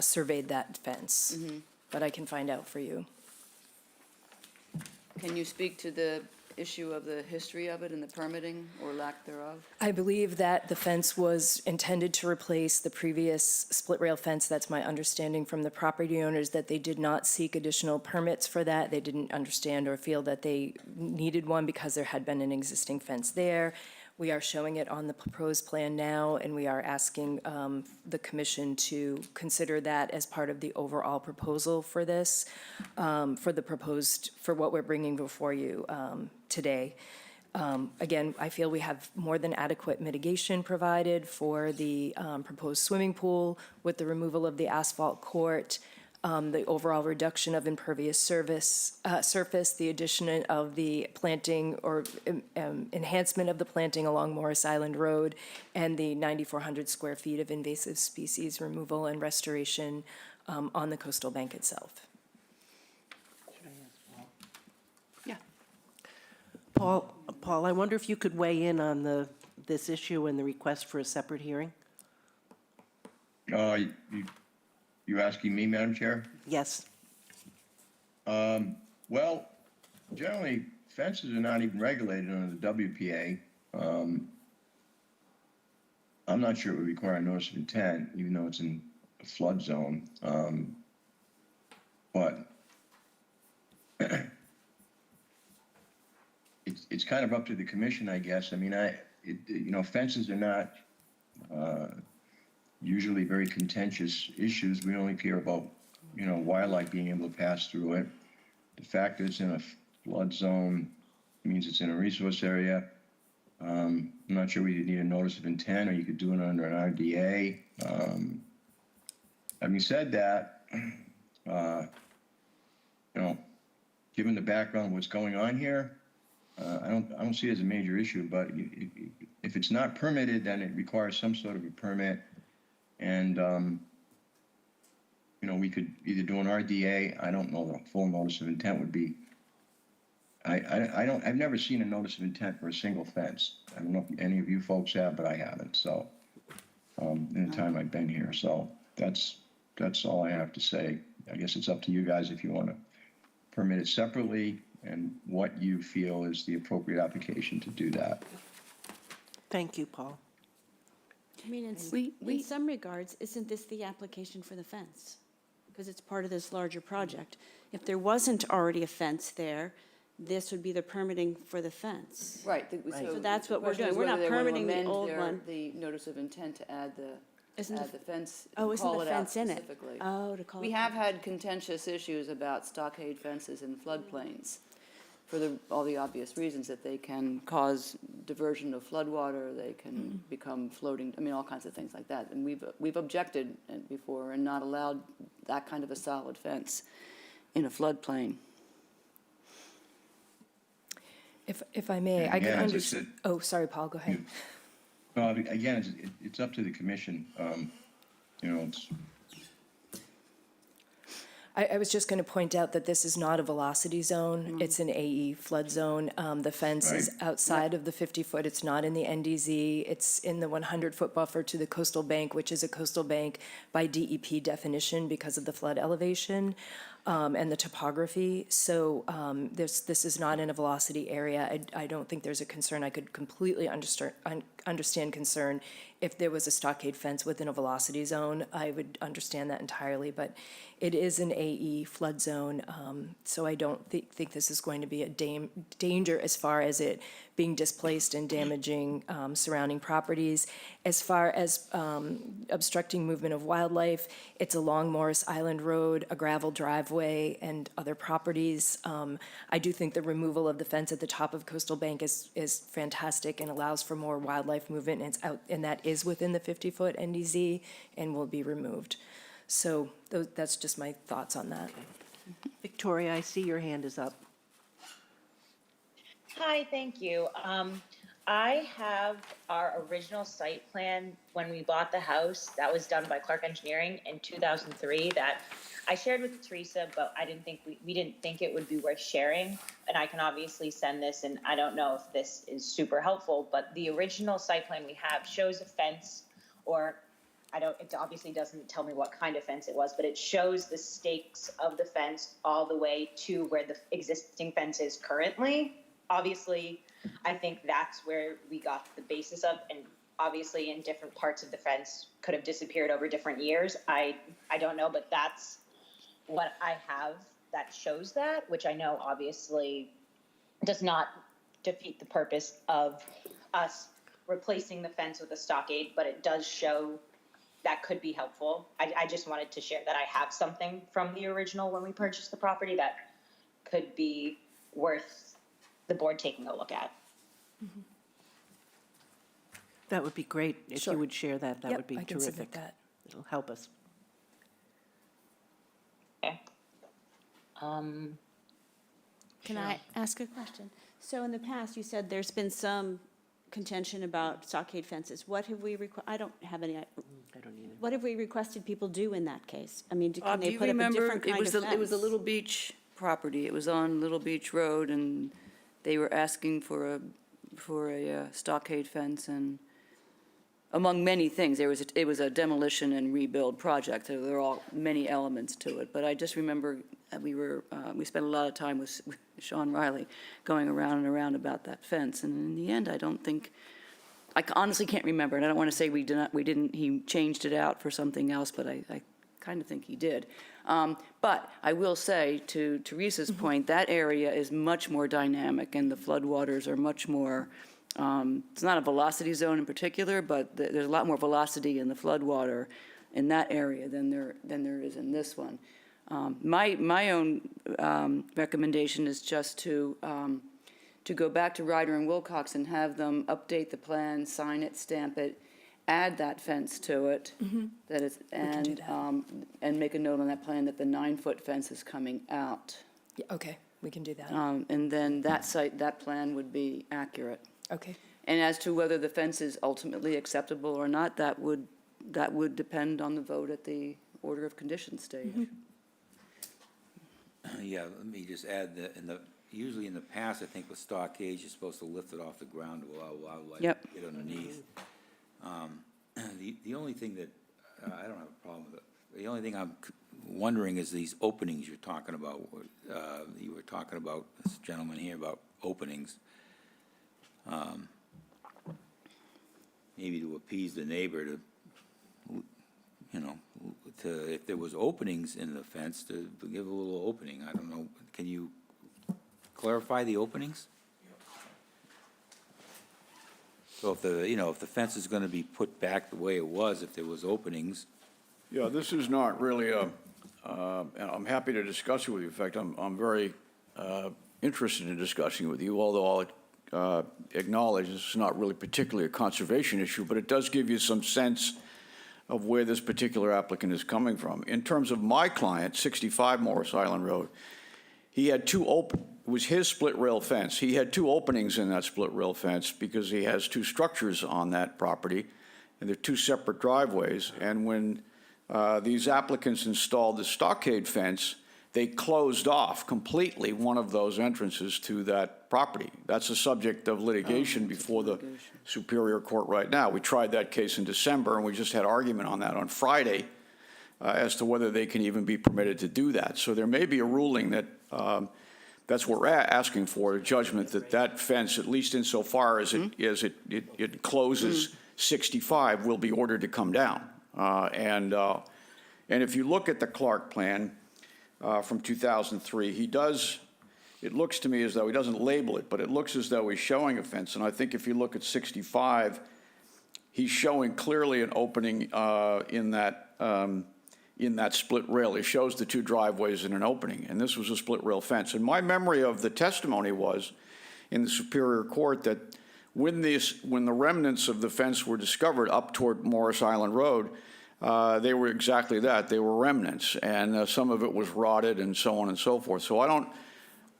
surveyed that fence, but I can find out for you. Can you speak to the issue of the history of it and the permitting or lack thereof? I believe that the fence was intended to replace the previous split rail fence. That's my understanding from the property owners, that they did not seek additional permits for that. They didn't understand or feel that they needed one because there had been an existing fence there. We are showing it on the proposed plan now, and we are asking the commission to consider that as part of the overall proposal for this, for what we're bringing before you today. Again, I feel we have more than adequate mitigation provided for the proposed swimming pool with the removal of the asphalt court, the overall reduction of impervious surface, the addition of the planting or enhancement of the planting along Morris Island Road, and the 9,400 square feet of invasive species removal and restoration on the coastal bank itself. Yeah. Paul, I wonder if you could weigh in on this issue and the request for a separate hearing? You asking me, Madam Chair? Yes. Well, generally, fences are not even regulated under the WPA. I'm not sure it would require a notice of intent, even though it's in a flood zone. But it's kind of up to the commission, I guess. I mean, fences are not usually very contentious issues. We only care about, wildlife being able to pass through it. The fact that it's in a flood zone means it's in a resource area. I'm not sure we need a notice of intent, or you could do it under an RDA. Having said that, given the background of what's going on here, I don't see it as a major issue. But if it's not permitted, then it requires some sort of a permit. And, we could either do an RDA. I don't know the full notice of intent would be. I've never seen a notice of intent for a single fence. I don't know if any of you folks have, but I haven't. So, in the time I've been here. So that's all I have to say. I guess it's up to you guys if you want to permit it separately and what you feel is the appropriate application to do that. Thank you, Paul. I mean, in some regards, isn't this the application for the fence? Because it's part of this larger project. If there wasn't already a fence there, this would be the permitting for the fence. Right. So that's what we're question is doing. We're not whether they want to permitting the amend old one. the notice of intent to add the fence. Oh, isn't call the it out fence in it? specifically. Oh, to call it. We have had contentious issues about stockade fences in floodplains for all the obvious reasons that they can cause diversion of floodwater, they can become floating, all kinds of things like that. And we've objected before and not allowed that kind of a solid fence in a floodplain. If I may, I can Yeah, understand. Oh, sorry, Paul, go ahead. Again, it's up to the commission. It's. I was just going to point out that this is not a velocity zone. It's an AE flood zone. The fence is outside of the 50-foot. It's not in the NDZ. It's in the 100-foot buffer to the coastal bank, which is a coastal bank by DEP definition because of the flood elevation. and the topography. So this is not in a velocity area. I don't think there's a concern. I could completely understand concern if there was a stockade fence within a velocity zone. I would understand that entirely, but it is an AE flood zone, so I don't think this is going to be a danger as far as it being displaced and damaging surrounding properties. As far as obstructing movement of wildlife, it's along Morris Island Road, a gravel driveway, and other properties. I do think the removal of the fence at the top of Coastal Bank is fantastic and allows for more wildlife movement, and it's out, and that is within the 50-foot NDZ and will be removed. So that's just my thoughts on that. Victoria, I see your hand is up. Hi, thank you. I have our original site plan when we bought the house that was done by Clark Engineering in 2003 that I shared with Teresa, but I didn't think we didn't think it would be worth sharing. And I can obviously send this, and I don't know if this is super helpful, but the original site plan we have shows a fence, or it obviously doesn't tell me what kind of fence it was, but it shows the stakes of the fence all the way to where the existing fence is currently. Obviously, I think that's where we got the basis of, and obviously in different parts of the fence could have disappeared over different years. I don't know, but that's what I have that shows that, which I know obviously does not defeat the purpose of us replacing the fence with a stockade, but it does show that could be helpful. I just wanted to share that I have something from the original when we purchased the property that could be worth the board taking a look at. That would be great if Sure. you would share that. That Yep, would be I can submit terrific. that. It'll help us. Okay. Can I ask a question? So in the past, you said there's been some contention about stockade fences. What have we I don't have any, I don't either. what have we requested people do in that case? I mean, can Do they you put up a remember, different kind of fence? it was a Little Beach property. It was on Little Beach Road, and they were asking for a stockade fence, and among many things, it was a demolition and rebuild project. There were all many elements to it, but I just remember that we spent a lot of time with Sean Riley going around and around about that fence, and in the end, I honestly can't remember, and I don't want to say he changed it out for something else, but I kind of think he did. But I will say, to Teresa's point, that area is much more dynamic, and the floodwaters are much more, it's not a velocity zone in particular, but there's a lot more velocity in the floodwater in that area than there is in this one. My own recommendation is just to go back to Ryder and Wilcox and have them update the plan, sign it, stamp it, add that fence to it, that is, and make a note on that plan that the 9-foot fence is coming out. Yeah, okay, we can do that. And then that plan would be accurate. Okay. And as to whether the fence is ultimately acceptable or not, that would depend on the vote at the order of conditions stage. Yeah, let me just add that usually in the past, I think with stockades, you're supposed to lift it off the ground to allow wildlife to get underneath. The only thing that, I don't have a problem with it. The only thing I'm wondering is these openings you're talking about. You were talking about, this gentleman here, about openings. Maybe to appease the neighbor if there was openings in the fence, to give a little opening. I don't know, can you clarify the openings? So if the fence is gonna be put back the way it was, if there was openings. Yeah, this is not really and I'm happy to discuss it with you. In fact, I'm very interested in discussing it with you, although I'll acknowledge this is not really particularly a conservation issue, but it does give you some sense of where this particular applicant is coming from. In terms of my client, 65 Morris Island Road, he had it was his split rail fence. He had 2 openings in that split rail fence because he has 2 structures on that property, and they're 2 separate driveways. And when these applicants installed the stockade fence, they closed off completely one of those entrances to that property. That's the subject of litigation before the Superior Court right now. We tried that case in December, and we just had argument on that on Friday. as to whether they can even be permitted to do that. So there may be a ruling that, that's what we're asking for, a judgment that that fence, at least insofar as it closes 65, will be ordered to come down. And if you look at the Clark plan from 2003, it looks to me as though he doesn't label it, but it looks as though he's showing a fence. And I think if you look at 65, he's showing clearly an opening in that split rail. It shows the two driveways in an opening, and this was a split rail fence. And my memory of the testimony was in the Superior Court that when the remnants of the fence were discovered up toward Morris Island Road, they were exactly that. They were remnants, and some of it was rotted and so on and so forth. So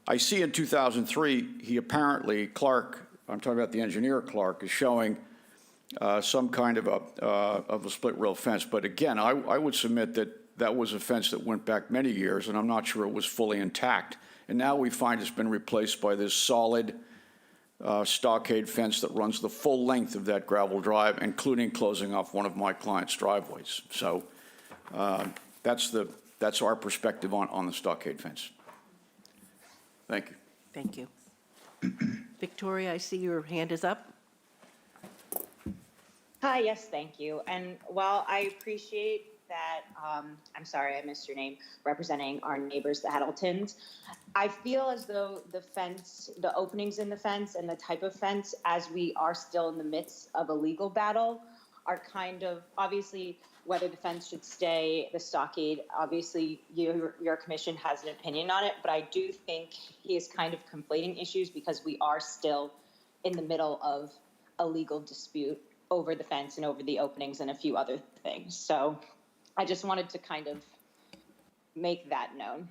I see in 2003, he apparently, Clark, I'm talking about the engineer Clark, is showing some kind of a split rail fence. But again, I would submit that was a fence that went back many years, and I'm not sure it was fully intact. And now we find it's been replaced by this solid stockade fence that runs the full length of that gravel drive, including closing off one of my client's driveways. So that's our perspective on the stockade fence. Thank you. Thank you. Victoria, I see your hand is up. Hi, yes, thank you. And while I appreciate that, I'm sorry, I missed your name, representing our neighbors, the Haddletons, I feel as though the fence, the openings in the fence and the type of fence, as we are still in the midst of a legal battle, are kind of, obviously, whether the fence should stay, the stockade, obviously your commission has an opinion on it, but I do think he is kind of conflating issues because we are still in the middle of a legal dispute over the fence and over the openings and a few other things. So I just wanted to kind of make that known.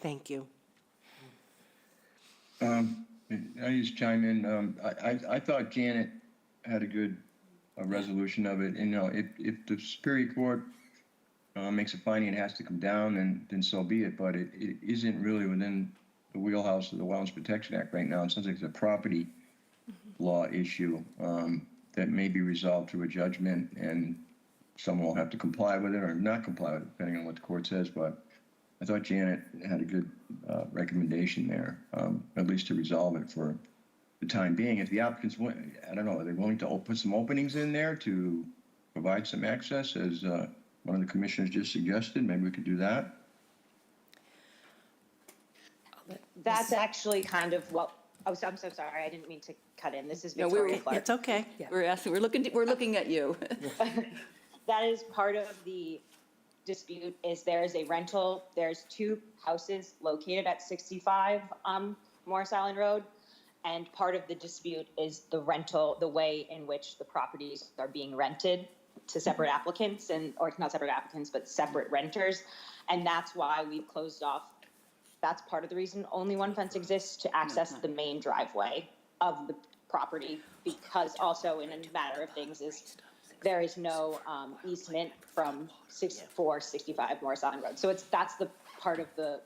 Thank you. I just chime in. I thought Janet had a good resolution of it. And, if the Superior Court makes a finding it has to come down, then so be it. But it isn't really within the wheelhouse of the Wetlands Protection Act right now. It sounds like it's a property law issue that may be resolved through a judgment, and someone will have to comply with it or not comply with it, depending on what the court says. But I thought Janet had a good recommendation there, at least to resolve it for the time being. If the applicants, I don't know, are they willing to put some openings in there to provide some access, as one of the commissioners just suggested? Maybe we could do that. That's actually kind of what, I'm so sorry, I didn't mean to cut in. This is No, Victoria Clark. It's okay. We're looking at you. That is part of the dispute. Is there is a rental, there's two houses located at 65 Morris Island Road, and part of the dispute is the rental, the way in which the properties are being rented to separate applicants, or not separate applicants, but separate renters. And that's why we've closed off. That's part of the reason only one fence exists, to access the main driveway of the property, because also in a matter of things is there is no easement from 6465 Morris Island Road. So that's the part of the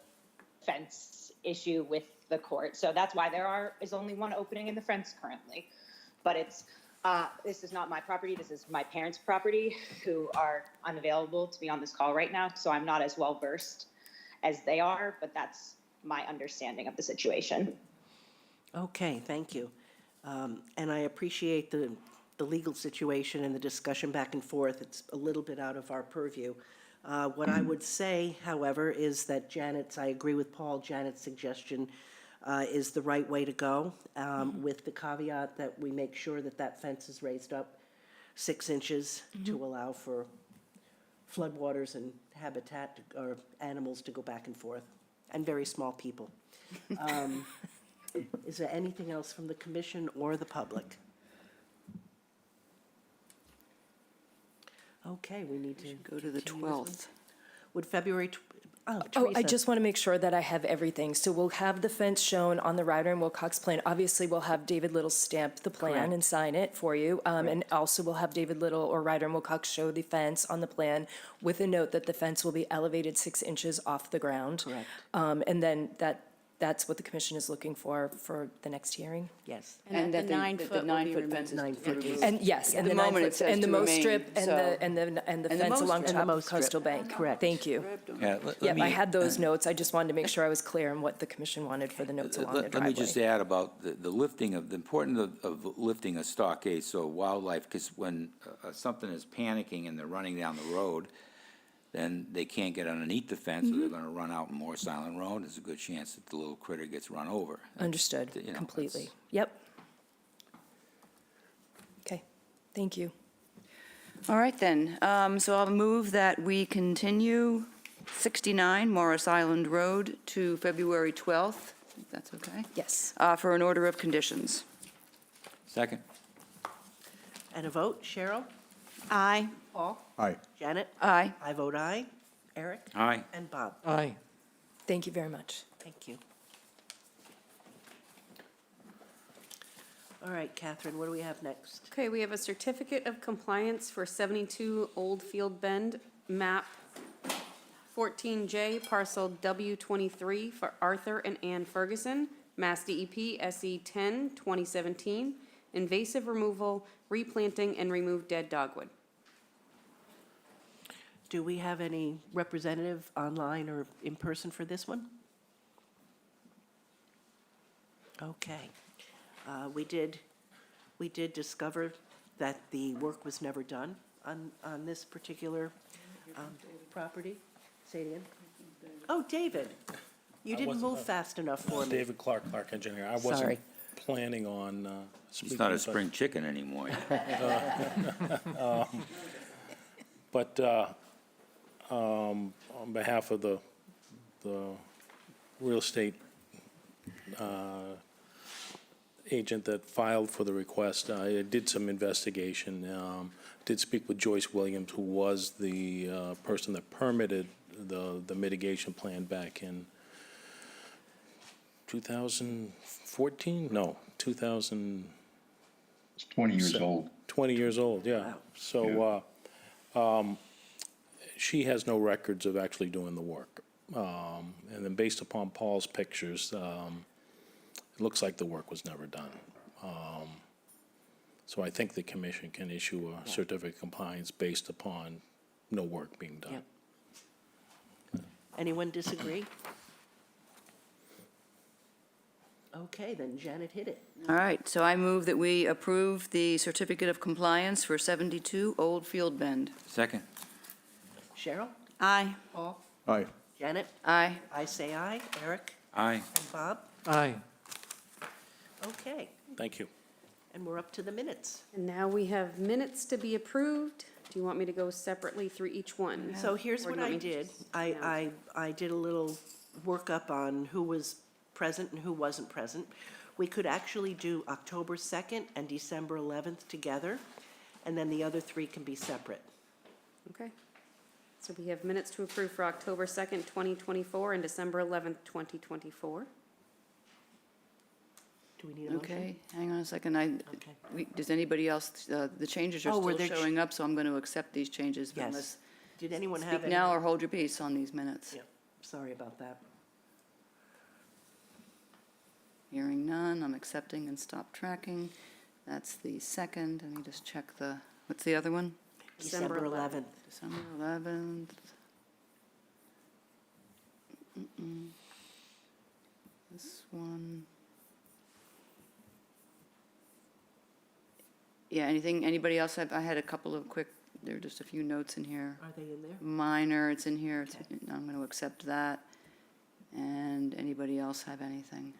fence issue with the court. So that's why is only one opening in the fence currently. But this is not my property. This is my parents' property, who are unavailable to be on this call right now. So I'm not as well versed as they are, but that's my understanding of the situation. Okay, thank you. And I appreciate the legal situation and the discussion back and forth. It's a little bit out of our purview. What I would say, however, is that I agree with Paul, Janet's suggestion is the right way to go, with the caveat that we make sure that fence is raised up 6 inches to allow for floodwaters and habitat or animals to go back and forth, and very small people. Is there anything else from the commission or the public? Okay, we need to Go to the continue this one. 12th. Would February, Oh, Teresa. I just want to make sure that I have everything. So we'll have the fence shown on the Ryder and Wilcox plan. Obviously, we'll have David Little stamp the plan Correct. and sign it for you. And also we'll have David Little or Ryder and Wilcox show the fence on the plan with a note that the fence will be elevated 6 inches off the ground. Correct. And then that that's what the commission is looking for the next hearing? Yes. And that the the 9-foot will be 9-foot fence is 9 to be foot is- removed. And yes, At and the the moment, 9 it foot, says and the to mow remain, strip, and so- the And the fence mow along strip. And the mow top strip. coastal bank. Correct. Thank you. Yeah, let Yep, me- I had those notes. I just wanted to make sure I was clear on what the commission wanted for the notes along the Let me just driveway. add about the lifting of, the importance of lifting a stockade so wildlife, because when something is panicking and they're running down the road, then they can't get underneath the fence, so they're gonna run out in Morris Island Road. There's a good chance that the little critter gets run over. Understood, You know, completely. Yep. Okay, thank you. All right, then. So I'll move that we continue 69 Morris Island Road to February 12th, if that's okay, Yes. for an order of conditions. Second? And a vote, Cheryl? Aye. Paul? Aye. Janet? Aye. I vote aye. Eric? Aye. And Bob? Aye. Thank you very much. Thank you. All right, Catherine, what do we have next? Okay, we have a certificate of compliance for 72 Oldfield Bend, map 14J, parcel W23 for Arthur and Ann Ferguson, Mass DEP SE 10, 2017, invasive removal, replanting, and remove dead dogwood. Do we have any representative online or in person for this one? Okay. We did discover that the work was never done on this particular property. Say it again. Oh, David, you didn't move fast enough for me. David Clark, Clark Engineer. I Sorry. wasn't planning on speaking. It's not a but- spring chicken anymore. But on behalf of the real estate agent that filed for the request, I did some investigation, did speak with Joyce Williams, who was the person that permitted the mitigation plan back in 2014? No, 2000. It's 20 years old. 20 years old, yeah. So she has no records of actually doing the work. And then based upon Paul's pictures, it looks like the work was never done. So I think the commission can issue a certificate of compliance based upon no work being done. Yep. Anyone disagree? Okay, then Janet hit it. All right, so I move that we approve the certificate of compliance for 72 Oldfield Bend. Second? Cheryl? Aye. Paul? Aye. Janet? Aye. I say aye. Eric? Aye. And Bob? Aye. Okay, Thank you. and we're up to the minutes. And now we have minutes to be approved. Do you want me to go separately through each one? So here's Or do what you want I me to did. just I did a little workup on who was present and who wasn't present. We could actually do October 2nd and December 11th together, and then the other three can be separate. Okay. So we have minutes to approve for October 2nd, 2024, and December 11th, 2024. Do we need a motion? Okay, hang on a second. Okay. Does anybody else, the changes are Oh, were still there showing up, so I'm going to accept these changes. but Yes. let's Did anyone have Speak any? now or hold your peace on these minutes. Yeah, sorry about that. Hearing none, I'm accepting and stop tracking. That's the second. Let me just check what's the other one? December 11th. December 11th. Mm-mm. This one. Yeah, anybody else I had a couple of quick, there are just a few notes in here. Are they in there? Minor, it's in here. I'm going to accept that. And anybody else have anything?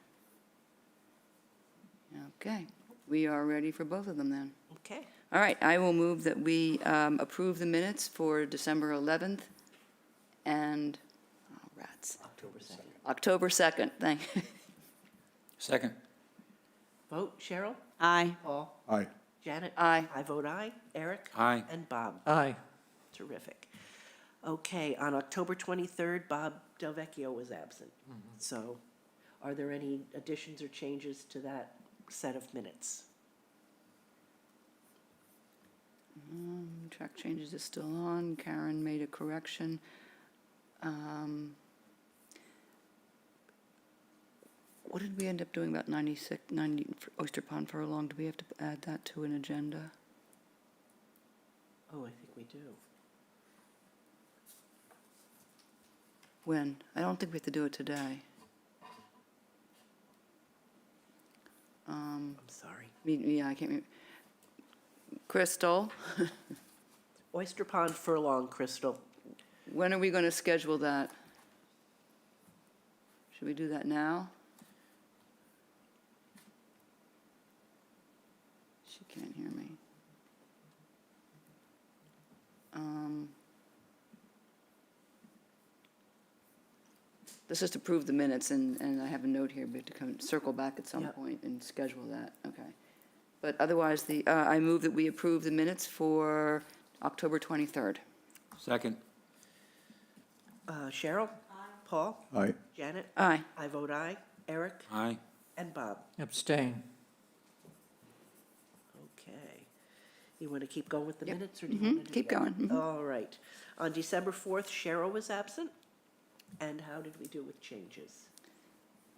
Okay, we are ready for both of them then. Okay. All right, I will move that we approve the minutes for December 11th and, oh, rats, October 2nd. October 2nd, thank you. Second? Vote, Cheryl? Aye. Paul? Aye. Janet? Aye. I vote aye. Eric? Aye. And Bob? Aye. Terrific. Okay, on October 23rd, Bob Delvecchio was absent. So are there any additions or changes to that set of minutes? Track changes is still on. Karen made a correction. what did we end up doing about 90 for Oyster Pond Furlong? Do we have to add that to an agenda? Oh, I think we do. When? I don't think we have to do it today. I'm sorry. Yeah, I can't remember. Crystal, Oyster Pond Furlong, Crystal. when are we going to schedule that? Should we do that now? She can't hear me. Let's just approve the minutes, and I have a note here, we have to come, circle back at some Yep. point and schedule that, okay. But otherwise, I move that we approve the minutes for October 23rd. Second. Cheryl? Aye. Paul? Aye. Janet? Aye. I vote aye. Eric? Aye. And Bob? Abstain. Okay. You want to keep going with the Yep. minutes, or do you want to do Keep that? going. Mhm. All right. On December 4th, Cheryl was absent. And how did we do with changes?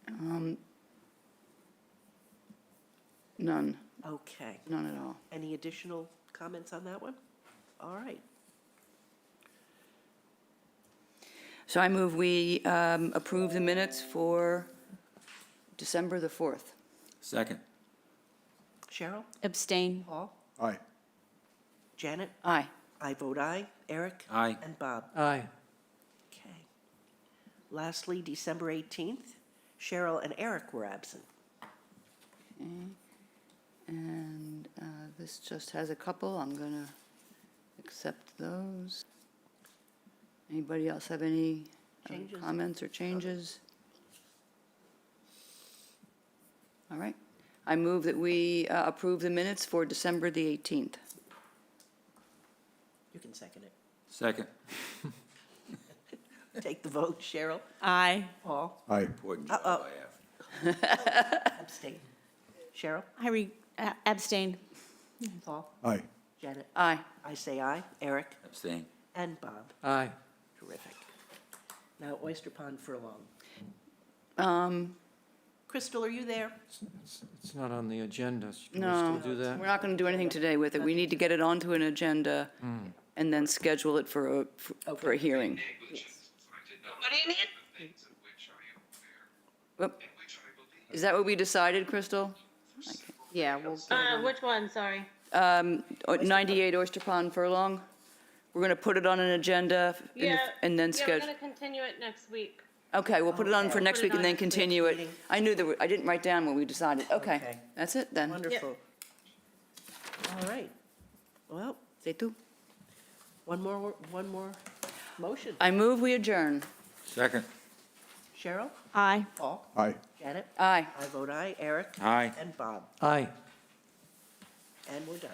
None, Okay. none at all. Any additional comments on that one? All right. So I move we approve the minutes for December the 4th. Second. Cheryl? Abstain. Paul? Aye. Janet? Aye. I vote aye. Eric? Aye. And Bob? Aye. Okay. Lastly, December 18th, Cheryl and Eric were absent. Okay. And this just has a couple. I'm going to accept those. Anybody else have any Changes? comments or changes? All right. I move that we approve the minutes for December the 18th. You can second it. Second. Take the vote. Cheryl? Aye. Paul? Aye. Important job I have. Abstain. Cheryl? Abstain. Paul? Aye. Janet? Aye. I say aye. Eric? Abstain. And Bob? Aye. Terrific. Now, Oyster Pond Furlong. Crystal, are you there? It's not on the agenda. Can we No, still do that? we're not going to do anything today with it. We need to get it onto an agenda and then schedule it for a hearing. What do you need? Whoop. Is that what we decided, Crystal? Yeah, we'll get it on. Which one, sorry? 98 Oyster Pond Furlong? We're going to put it on an agenda and then we're schedule. gonna continue it next week. Okay, we'll put it on for next Put it week and on then next week's continue it. meeting. I knew there were, I didn't write down what we decided. Okay, Okay. that's it then. Wonderful. All right. Well, C'est tout. one more motion. I move we adjourn. Second. Cheryl? Aye. Paul? Aye. Janet? Aye. I vote aye. Eric? Aye. And Bob? Aye. And we're done.